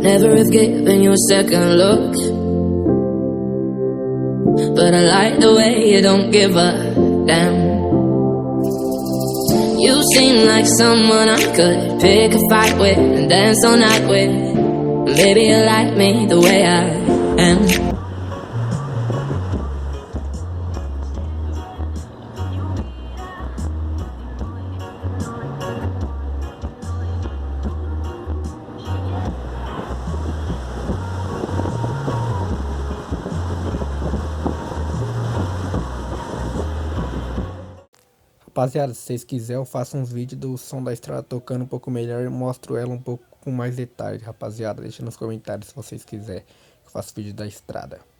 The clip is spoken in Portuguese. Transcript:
never have given you a second look, but I like the way you don't give a damn. You seem like someone I could pick a fight with and dance all night with. Maybe you like me the way I am. Rapaziada, se vocês quiserem eu faço uns vídeos do som da estrada tocando um pouco melhor e mostro ela um pouco com mais detalhes, rapaziada. Deixa nos comentários se vocês quiserem que eu faça vídeo da estrada.